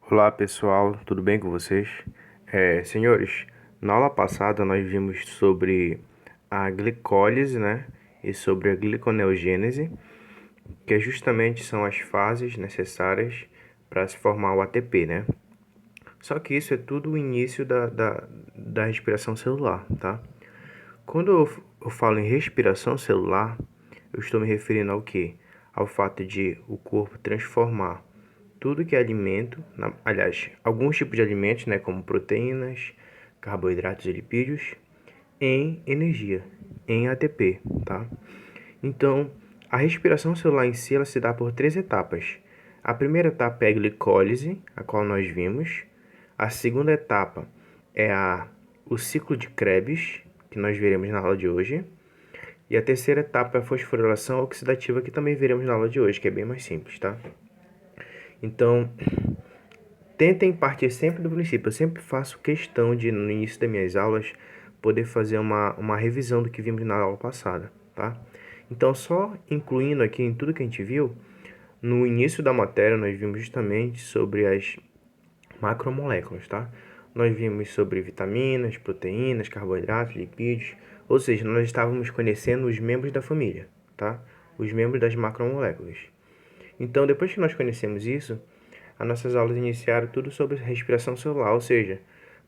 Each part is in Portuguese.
Olá pessoal, tudo bem com vocês? Senhores, na aula passada nós vimos sobre a glicólise, né? E sobre a gliconeogênese, que justamente são as fases necessárias para se formar o ATP, né? Só que isso é tudo o início da respiração celular, tá? Quando eu falo em respiração celular, eu estou me referindo ao quê? Ao fato de o corpo transformar tudo que é alimento, aliás, alguns tipos de alimentos, né, como proteínas, carboidratos e lipídios, em energia, em ATP, tá? Então, a respiração celular em si, ela se dá por três etapas. A primeira etapa é a glicólise, a qual nós vimos. A segunda etapa é o ciclo de Krebs, que nós veremos na aula de hoje. E a terceira etapa é a fosforilação oxidativa, que também veremos na aula de hoje, que é bem mais simples, tá? Então, tentem partir sempre do princípio. Eu sempre faço questão de, no início das minhas aulas, poder fazer uma revisão do que vimos na aula passada, tá? Então, só incluindo aqui em tudo que a gente viu, no início da matéria nós vimos justamente sobre as macromoléculas, tá? Nós vimos sobre vitaminas, proteínas, carboidratos, lipídios, ou seja, nós estávamos conhecendo os membros da família, tá? Os membros das macromoléculas. Então, depois que nós conhecemos isso, as nossas aulas iniciaram tudo sobre respiração celular, ou seja,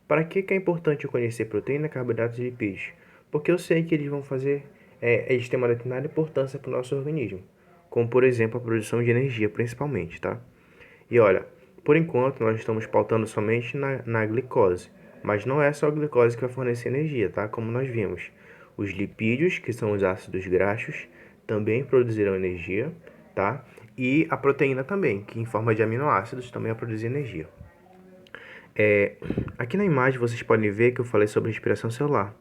para que é importante eu conhecer proteína, carboidratos e lipídios? Porque eu sei que eles vão fazer, eles têm uma determinada importância para o nosso organismo, como por exemplo a produção de energia, principalmente, tá? E olha, por enquanto nós estamos pautando somente na glicose, mas não é só a glicose que vai fornecer energia, tá? Como nós vimos, os lipídios, que são os ácidos graxos, também produzirão energia, tá? E a proteína também, que em forma de aminoácidos também vai produzir energia. Aqui na imagem vocês podem ver que eu falei sobre respiração celular.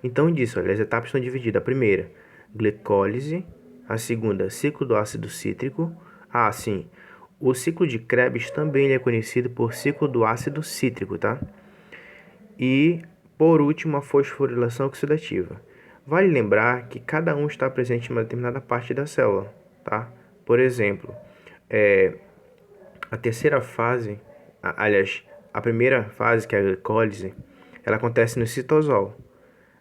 Então disso, olha, as etapas são divididas. A primeira, glicólise. A segunda, ciclo do ácido cítrico. Ah, sim. O ciclo de Krebs também é conhecido por ciclo do ácido cítrico, tá? E, por último, a fosforilação oxidativa. Vale lembrar que cada um está presente em uma determinada parte da célula, tá? Por exemplo, a terceira fase, aliás, a primeira fase, que é a glicólise, ela acontece no citosol.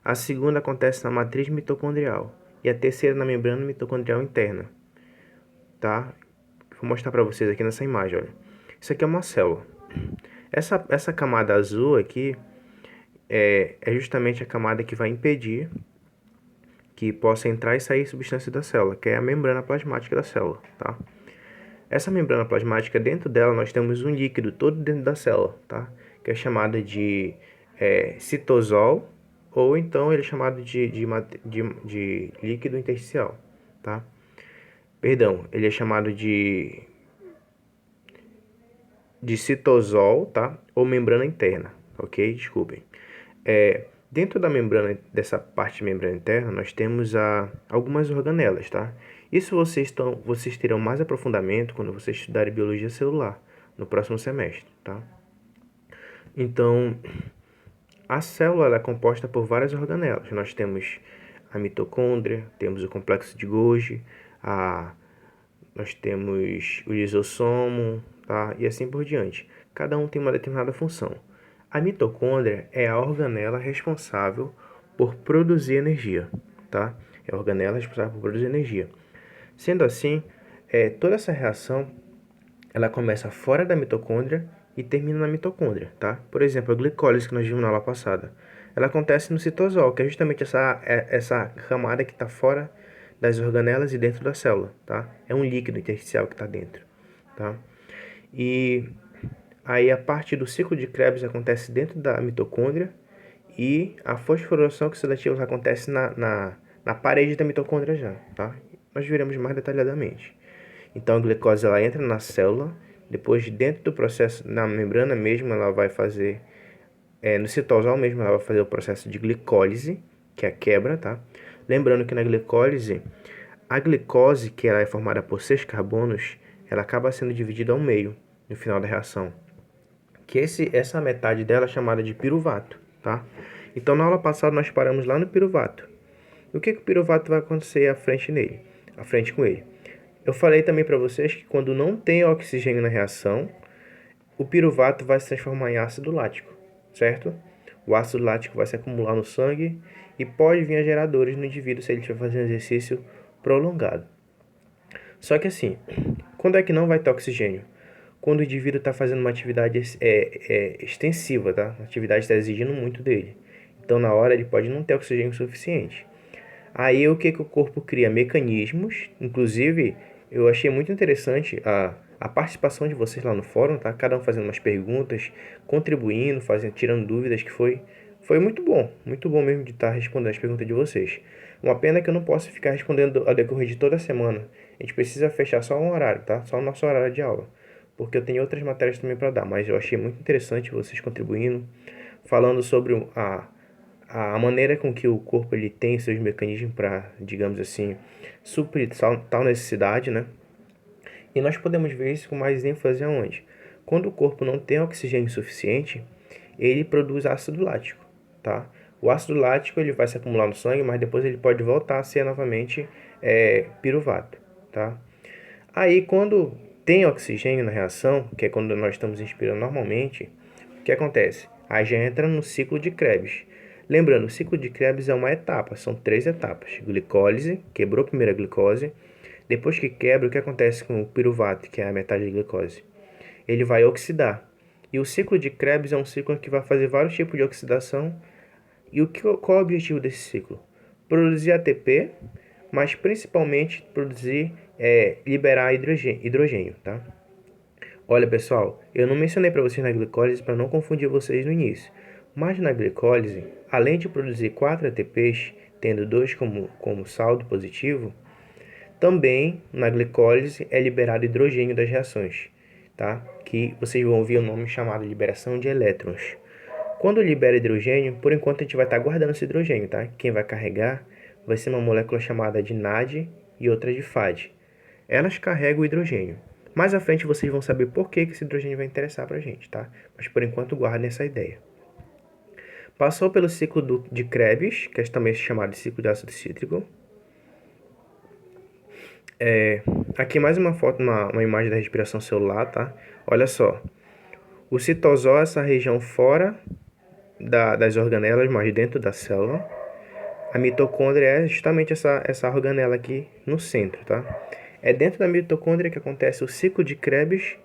A segunda acontece na matriz mitocondrial. E a terceira na membrana mitocondrial interna, tá? Vou mostrar para vocês aqui nessa imagem, olha. Isso aqui é uma célula. Essa camada azul aqui é justamente a camada que vai impedir que possa entrar e sair substância da célula, que é a membrana plasmática da célula, tá? Essa membrana plasmática, dentro dela nós temos um líquido todo dentro da célula, tá? Que é chamado de citosol, ou então ele é chamado de líquido intersticial, tá? Perdão, ele é chamado de citosol, tá? Ou membrana interna, ok? Desculpem. Dentro da membrana, dessa parte de membrana interna, nós temos algumas organelas, tá? Isso vocês terão mais aprofundamento quando vocês estudarem biologia celular no próximo semestre, tá? Então, a célula ela é composta por várias organelas. Nós temos a mitocôndria, temos o complexo de Golgi, nós temos o lisossomo, tá? E assim por diante. Cada um tem uma determinada função. A mitocôndria é a organela responsável por produzir energia, tá? É a organela responsável por produzir energia. Sendo assim, toda essa reação ela começa fora da mitocôndria e termina na mitocôndria, tá? Por exemplo, a glicólise que nós vimos na aula passada, ela acontece no citosol, que é justamente essa camada que está fora das organelas e dentro da célula, tá? É um líquido intersticial que está dentro, tá? E aí a parte do ciclo de Krebs acontece dentro da mitocôndria e a fosforilação oxidativa acontece na parede da mitocôndria já, tá? Nós veremos mais detalhadamente. Então a glicose ela entra na célula, depois dentro do processo, na membrana mesmo, ela vai fazer, no citosol mesmo, ela vai fazer o processo de glicólise, que é a quebra, tá? Lembrando que na glicólise, a glicose, que ela é formada por 6 carbonos, ela acaba sendo dividida ao meio no final da reação. Que essa metade dela é chamada de piruvato, tá? Então na aula passada nós paramos lá no piruvato. O que o piruvato vai acontecer à frente com ele? Eu falei também para vocês que quando não tem oxigênio na reação, o piruvato vai se transformar em ácido lático, certo? O ácido lático vai se acumular no sangue e pode vir a gerar dores no indivíduo se ele estiver fazendo exercício prolongado. Só que assim, quando é que não vai ter oxigênio? Quando o indivíduo está fazendo uma atividade extensiva, tá? A atividade está exigindo muito dele. Então, na hora, ele pode não ter oxigênio suficiente. Aí, o que o corpo cria? Mecanismos. Inclusive, eu achei muito interessante a participação de vocês lá no fórum, tá? Cada um fazendo umas perguntas, contribuindo, tirando dúvidas, que foi muito bom mesmo de estar respondendo as perguntas de vocês. Uma pena que eu não posso ficar respondendo ao decorrer de toda a semana. A gente precisa fechar só um horário, tá? Só o nosso horário de aula, porque eu tenho outras matérias também para dar, mas eu achei muito interessante vocês contribuindo, falando sobre a maneira com que o corpo ele tem seus mecanismos para, digamos assim, suprir tal necessidade, né? E nós podemos ver isso com mais ênfase aonde? Quando o corpo não tem oxigênio suficiente, ele produz ácido lático, tá? O ácido lático ele vai se acumular no sangue, mas depois ele pode voltar a ser novamente piruvato, tá? Aí, quando tem oxigênio na reação, que é quando nós estamos inspirando normalmente, o que acontece? Aí já entra no ciclo de Krebs. Lembrando, o ciclo de Krebs é uma etapa, são 3 etapas. Glicólise, quebrou a primeira glicose. Depois que quebra, o que acontece com o piruvato, que é a metade da glicose? Ele vai oxidar. E o ciclo de Krebs é um ciclo que vai fazer vários tipos de oxidação. E qual é o objetivo desse ciclo? Produzir ATP, mas principalmente liberar hidrogênio, tá? Olha, pessoal, eu não mencionei para vocês na glicólise para não confundir vocês no início, mas na glicólise, além de produzir 4 ATPs, tendo 2 como saldo positivo, também na glicólise é liberado hidrogênio das reações, tá? Que vocês vão ouvir o nome chamado liberação de elétrons. Quando libera hidrogênio, por enquanto a gente vai estar guardando esse hidrogênio, tá? Quem vai carregar vai ser uma molécula chamada de NAD e outra de FAD. Elas carregam o hidrogênio. Mais à frente vocês vão saber por que esse hidrogênio vai interessar pra gente, tá? Mas por enquanto guardem essa ideia. Passou pelo ciclo de Krebs, que é também chamado de ciclo de ácido cítrico. Aqui mais uma foto, uma imagem da respiração celular, tá? Olha só. O citosol é essa região fora das organelas, mas dentro da célula. A mitocôndria é justamente essa organela aqui no centro, tá? É dentro da mitocôndria que acontece o ciclo de Krebs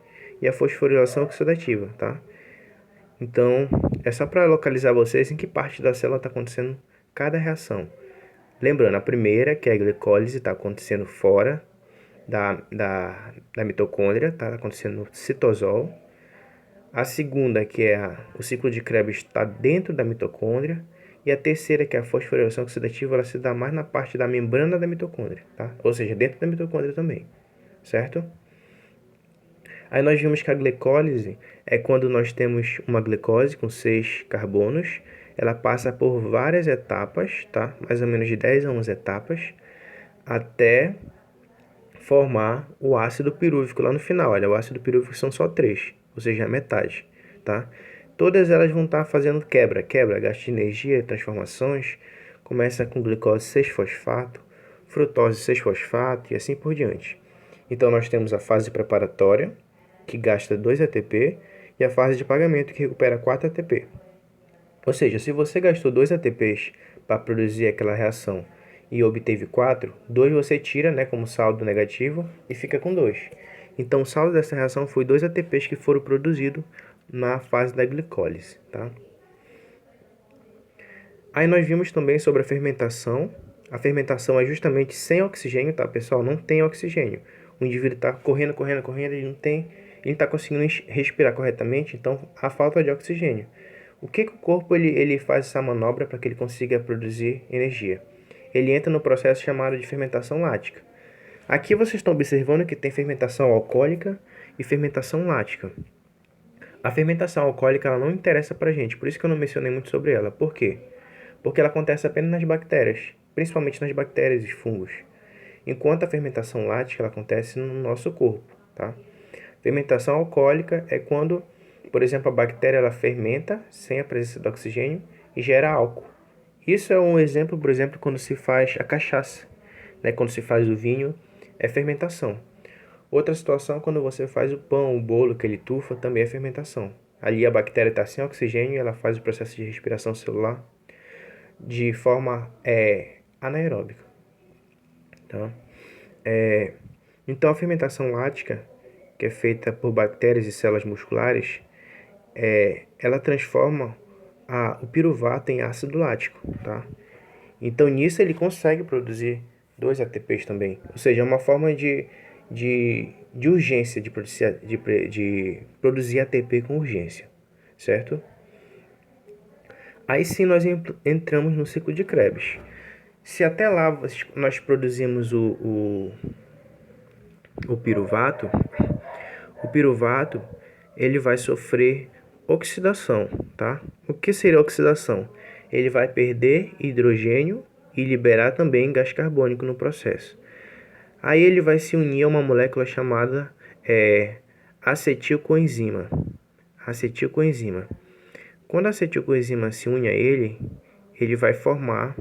e a fosforilação oxidativa, tá? Então, é só para localizar vocês em que parte da célula está acontecendo cada reação. Lembrando, a primeira, que é a glicólise, está acontecendo fora da mitocôndria, está acontecendo no citosol. A segunda, que é o ciclo de Krebs, está dentro da mitocôndria. E a terceira, que é a fosforilação oxidativa, ela se dá mais na parte da membrana da mitocôndria, tá? Ou seja, dentro da mitocôndria também, certo? Aí nós vimos que a glicólise é quando nós temos uma glicose com 6 carbonos. Ela passa por várias etapas, tá? Mais ou menos de 10 a 11 etapas, até formar o ácido pirúvico lá no final. Olha, o ácido pirúvico são só 3, ou seja, a metade, tá? Todas elas vão estar fazendo quebra, gasto de energia, transformações. Começa com glicose 6-fosfato, frutose 6-fosfato e assim por diante. Então, nós temos a fase preparatória, que gasta 2 ATP, e a fase de pagamento, que recupera 4 ATP. Ou seja, se você gastou 2 ATPs para produzir aquela reação e obteve 4, 2 você tira, né, como saldo negativo e fica com 2. Então, o saldo dessa reação foi 2 ATPs que foram produzidos na fase da glicólise, tá? Aí nós vimos também sobre a fermentação. A fermentação é justamente sem oxigênio, tá, pessoal? Não tem oxigênio. O indivíduo está correndo, ele não está conseguindo respirar corretamente, então há falta de oxigênio. O que o corpo ele faz essa manobra para que ele consiga produzir energia? Ele entra no processo chamado de fermentação lática. Aqui vocês estão observando que tem fermentação alcoólica e fermentação lática. A fermentação alcoólica ela não interessa pra gente, por isso que eu não mencionei muito sobre ela. Por quê? Porque ela acontece apenas nas bactérias, principalmente nas bactérias e fungos. Enquanto a fermentação lática ela acontece no nosso corpo, tá? Fermentação alcoólica é quando, por exemplo, a bactéria ela fermenta sem a presença do oxigênio e gera álcool. Isso é um exemplo, por exemplo, quando se faz a cachaça, né? Quando se faz o vinho, é fermentação. Outra situação, quando você faz o pão, o bolo, que ele tufa, também é fermentação. Ali a bactéria está sem oxigênio e ela faz o processo de respiração celular de forma anaeróbica. Tá? Então a fermentação lática, que é feita por bactérias e células musculares, ela transforma o piruvato em ácido lático. Tá? Então nisso ele consegue produzir 2 ATPs também. Ou seja, é uma forma de urgência de produzir ATP com urgência, certo? Aí sim nós entramos no ciclo de Krebs. Se até lá nós produzimos o piruvato, o piruvato ele vai sofrer oxidação, tá? O que seria oxidação? Ele vai perder hidrogênio e liberar também gás carbônico no processo. Aí ele vai se unir a uma molécula chamada acetilcoenzima. Acetilcoenzima. Quando a acetilcoenzima se une a ele, ele vai formar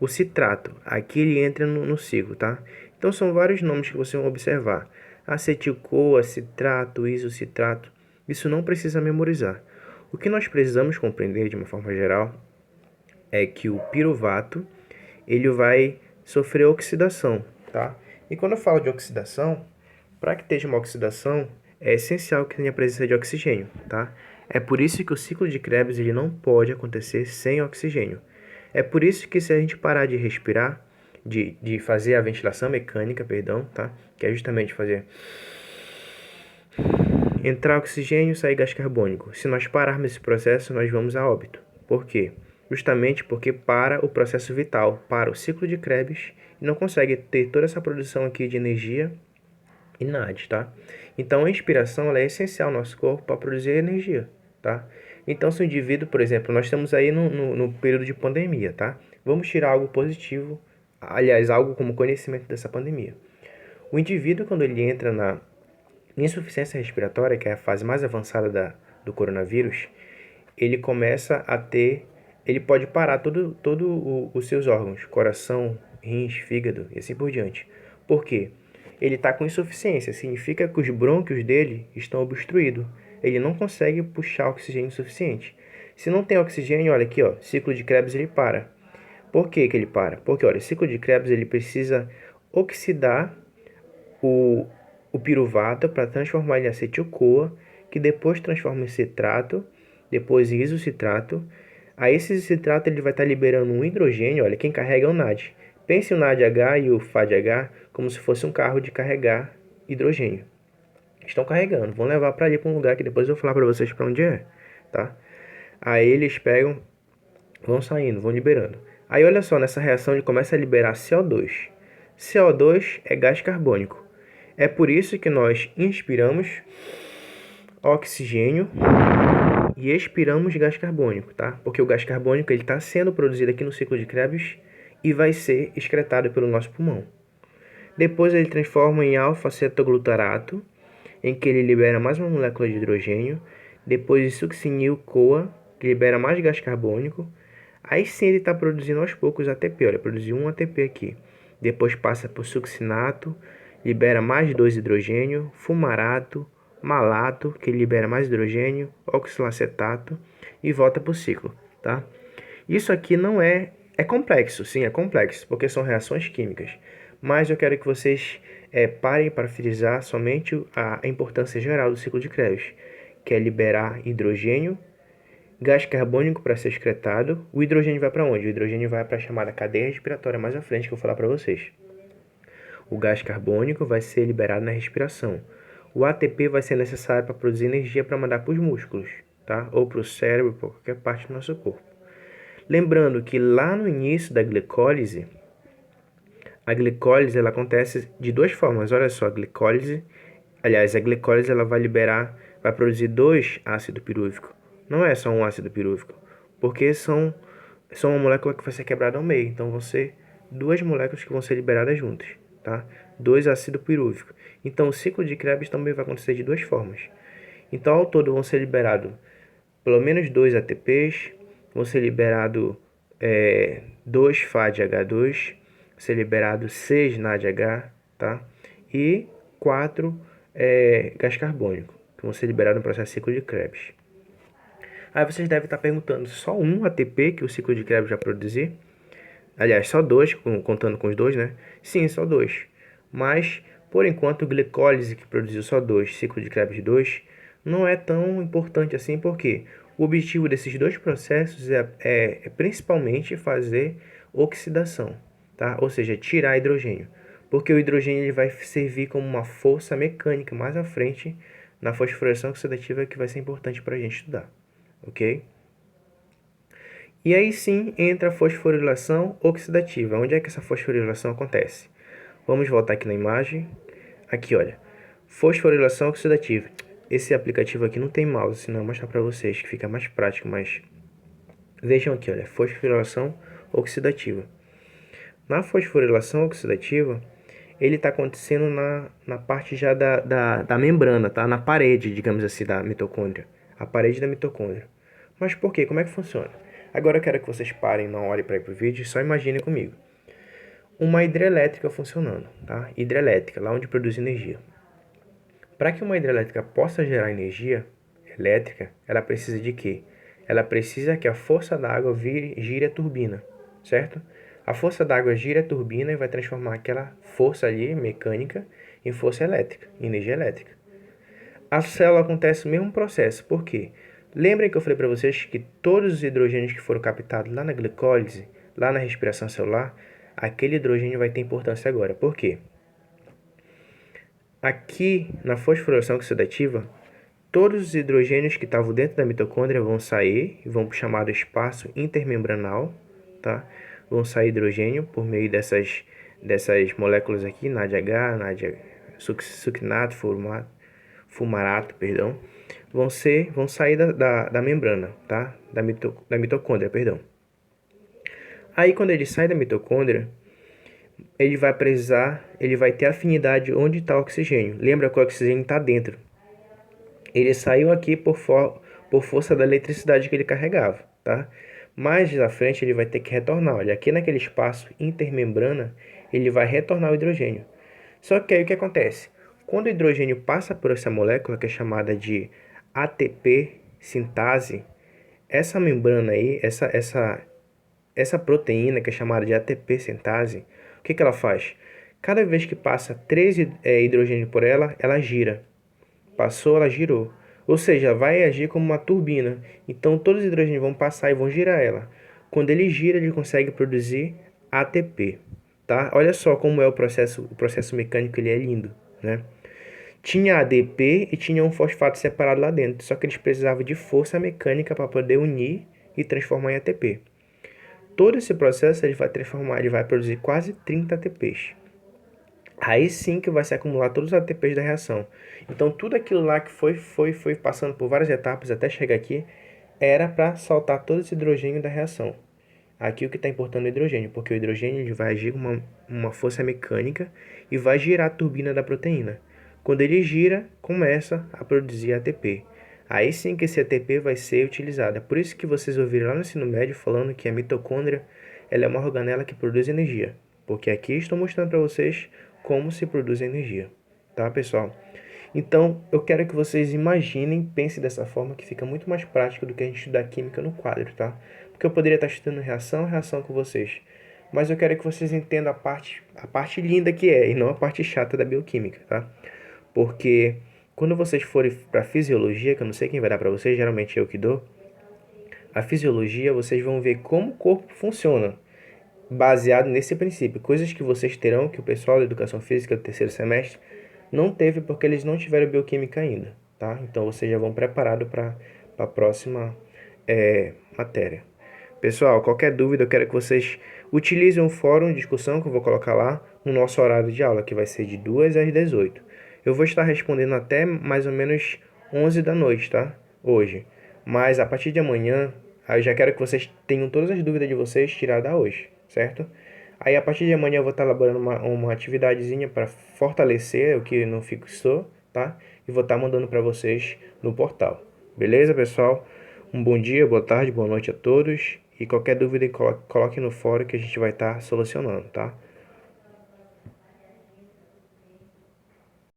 o citrato. Aqui ele entra no ciclo, tá? Então são vários nomes que vocês vão observar. Acetil-CoA, citrato, isocitrato. Isso não precisa memorizar. O que nós precisamos compreender de uma forma geral é que o piruvato ele vai sofrer oxidação, tá? E quando eu falo de oxidação, para que esteja uma oxidação, é essencial que tenha a presença de oxigênio, tá? É por isso que o ciclo de Krebs ele não pode acontecer sem oxigênio. É por isso que se a gente parar de respirar, de fazer a ventilação mecânica, perdão, tá? Que é justamente fazer entrar oxigênio e sair gás carbônico. Se nós pararmos esse processo, nós vamos a óbito. Por quê? Justamente porque para o processo vital, para o ciclo de Krebs, e não consegue ter toda essa produção aqui de energia e NAD, tá? Então a inspiração ela é essencial ao nosso corpo para produzir energia, tá? Então se o indivíduo, por exemplo, nós estamos aí no período de pandemia, tá? Vamos tirar algo positivo, aliás, algo como conhecimento dessa pandemia. O indivíduo, quando ele entra na insuficiência respiratória, que é a fase mais avançada do coronavírus, ele começa a ter, ele pode parar todo os seus órgãos, coração, rins, fígado e assim por diante. Por quê? Ele está com insuficiência, significa que os brônquios dele estão obstruídos. Ele não consegue puxar oxigênio suficiente. Se não tem oxigênio, olha aqui, ó, ciclo de Krebs ele para. Por que ele para? Porque, olha, o ciclo de Krebs ele precisa oxidar o piruvato para transformar ele em acetil-CoA, que depois transforma em citrato, depois em isocitrato. Aí esse citrato ele vai estar liberando um hidrogênio, olha, quem carrega é o NAD. Pense o NADH e o FADH como se fosse um carro de carregar hidrogênio. Estão carregando, vão levar para ali para um lugar que depois eu vou falar para vocês para onde é, tá? Aí eles pegam, vão saindo, vão liberando. Aí olha só, nessa reação ele começa a liberar CO2. CO2 é gás carbônico. É por isso que nós inspiramos oxigênio e expiramos gás carbônico, tá? Porque o gás carbônico ele está sendo produzido aqui no ciclo de Krebs e vai ser excretado pelo nosso pulmão. Depois ele transforma em alfa-cetoglutarato, em que ele libera mais uma molécula de hidrogênio. Depois succinil-CoA, que libera mais gás carbônico. Aí sim ele está produzindo aos poucos ATP, olha, produziu um ATP aqui. Depois passa por succinato, libera mais 2 hidrogênio, fumarato, malato, que libera mais hidrogênio, oxalacetato e volta para o ciclo, tá? Isso aqui não é complexo, sim, é complexo, porque são reações químicas. Mas eu quero que vocês parem para frisar somente a importância geral do ciclo de Krebs, que é liberar hidrogênio, gás carbônico para ser excretado. O hidrogênio vai para onde? O hidrogênio vai para a chamada cadeia respiratória mais à frente, que eu vou falar para vocês. O gás carbônico vai ser liberado na respiração. O ATP vai ser necessário para produzir energia para mandar para os músculos, tá? Ou para o cérebro, para qualquer parte do nosso corpo. Lembrando que lá no início da glicólise, a glicólise ela acontece de duas formas. Olha só, a glicólise ela vai produzir 2 ácido pirúvico. Não é só um ácido pirúvico, porque são uma molécula que vai ser quebrada ao meio. Então vão ser 2 moléculas que vão ser liberadas juntas, tá? 2 ácido pirúvico. Então o ciclo de Krebs também vai acontecer de duas formas. Então ao todo vão ser liberados pelo menos 2 ATPs, vão ser liberados 2 FADH2, ser liberado 6 NADH, tá? E 4 gás carbônico, que vão ser liberados no processo ciclo de Krebs. Aí vocês devem estar perguntando, só um ATP que o ciclo de Krebs vai produzir? Aliás, só dois, contando com os dois, né? Sim, só dois. Mas, por enquanto, a glicólise que produziu só dois, ciclo de Krebs 2, não é tão importante assim, porque o objetivo desses dois processos é principalmente fazer oxidação, tá? Ou seja, tirar hidrogênio. Porque o hidrogênio ele vai servir como uma força mecânica mais à frente na fosforilação oxidativa que vai ser importante para a gente estudar, ok? E aí sim entra a fosforilação oxidativa. Onde é que essa fosforilação acontece? Vamos voltar aqui na imagem. Aqui, olha. Fosforilação oxidativa. Esse aplicativo aqui não tem mouse, senão eu vou mostrar para vocês que fica mais prático, mas vejam aqui, olha, fosforilação oxidativa. Na fosforilação oxidativa, ele está acontecendo na parte já da membrana, tá? Na parede, digamos assim, da mitocôndria. A parede da mitocôndria. Mas por quê? Como é que funciona? Agora eu quero que vocês parem, não olhem para ir pro vídeo e só imaginem comigo. Uma hidrelétrica funcionando, tá? Hidrelétrica, lá onde produz energia. Para que uma hidrelétrica possa gerar energia elétrica, ela precisa de quê? Ela precisa que a força da água gire a turbina, certo? A força da água gira a turbina e vai transformar aquela força ali, mecânica, em força elétrica, em energia elétrica. A célula acontece o mesmo processo, por quê? Lembrem que eu falei para vocês que todos os hidrogênios que foram captados lá na glicólise, lá na respiração celular, aquele hidrogênio vai ter importância agora. Por quê? Aqui na fosforilação oxidativa, todos os hidrogênios que estavam dentro da mitocôndria vão sair e vão para o chamado espaço intermembranal, tá? Vão sair hidrogênio por meio dessas moléculas aqui, NADH, succinato, fumarato, perdão, vão sair da membrana, tá? Da mitocôndria, perdão. Aí quando ele sai da mitocôndria, ele vai ter afinidade onde está o oxigênio. Lembra que o oxigênio está dentro. Ele saiu aqui por força da eletricidade que ele carregava, tá? Mais à frente ele vai ter que retornar. Olha, aqui naquele espaço intermembrana, ele vai retornar o hidrogênio. Só que aí o que acontece? Quando o hidrogênio passa por essa molécula, que é chamada de ATP sintase, essa membrana aí, essa proteína, que é chamada de ATP sintase, o que ela faz? Cada vez que passa 3 hidrogênio por ela, ela gira. Passou, ela girou. Ou seja, vai agir como uma turbina. Então, todos os hidrogênios vão passar e vão girar ela. Quando ele gira, ele consegue produzir ATP. Tá? Olha só como é o processo mecânico, ele é lindo, né? Tinha ADP e tinha um fosfato separado lá dentro, só que eles precisavam de força mecânica para poder unir e transformar em ATP. Todo esse processo ele vai produzir quase 30 ATPs. Aí sim que vai se acumular todos os ATPs da reação. Então tudo aquilo lá que foi passando por várias etapas até chegar aqui, era para soltar todo esse hidrogênio da reação. Aqui o que está importando é o hidrogênio, porque o hidrogênio ele vai agir com uma força mecânica e vai girar a turbina da proteína. Quando ele gira, começa a produzir ATP. Aí sim que esse ATP vai ser utilizado. É por isso que vocês ouviram lá no ensino médio falando que a mitocôndria ela é uma organela que produz energia. Porque aqui estou mostrando para vocês como se produz energia. Tá, pessoal? Então, eu quero que vocês imaginem, pensem dessa forma que fica muito mais prático do que a gente estudar química no quadro, tá? Porque eu poderia estar estudando reação com vocês. Mas eu quero que vocês entendam a parte linda que é, e não a parte chata da bioquímica, tá? Porque quando vocês forem para fisiologia, que eu não sei quem vai dar para vocês, geralmente eu que dou, a fisiologia vocês vão ver como o corpo funciona, baseado nesse princípio. Coisas que vocês terão, que o pessoal da educação física do terceiro semestre não teve porque eles não tiveram bioquímica ainda, tá? Então vocês já vão preparado para a próxima matéria. Pessoal, qualquer dúvida, eu quero que vocês utilizem um fórum de discussão que eu vou colocar lá no nosso horário de aula, que vai ser de 2 às 18. Eu vou estar respondendo até mais ou menos 11 da noite, tá? Hoje. Mas a partir de amanhã, eu já quero que vocês tenham todas as dúvidas de vocês tiradas hoje, certo? Aí a partir de amanhã eu vou estar elaborando uma atividadezinha para fortalecer o que não fixou, tá? E vou estar mandando para vocês no portal. Beleza, pessoal? Um bom dia, boa tarde, boa noite a todos. E qualquer dúvida, coloque no fórum que a gente vai estar solucionando, tá?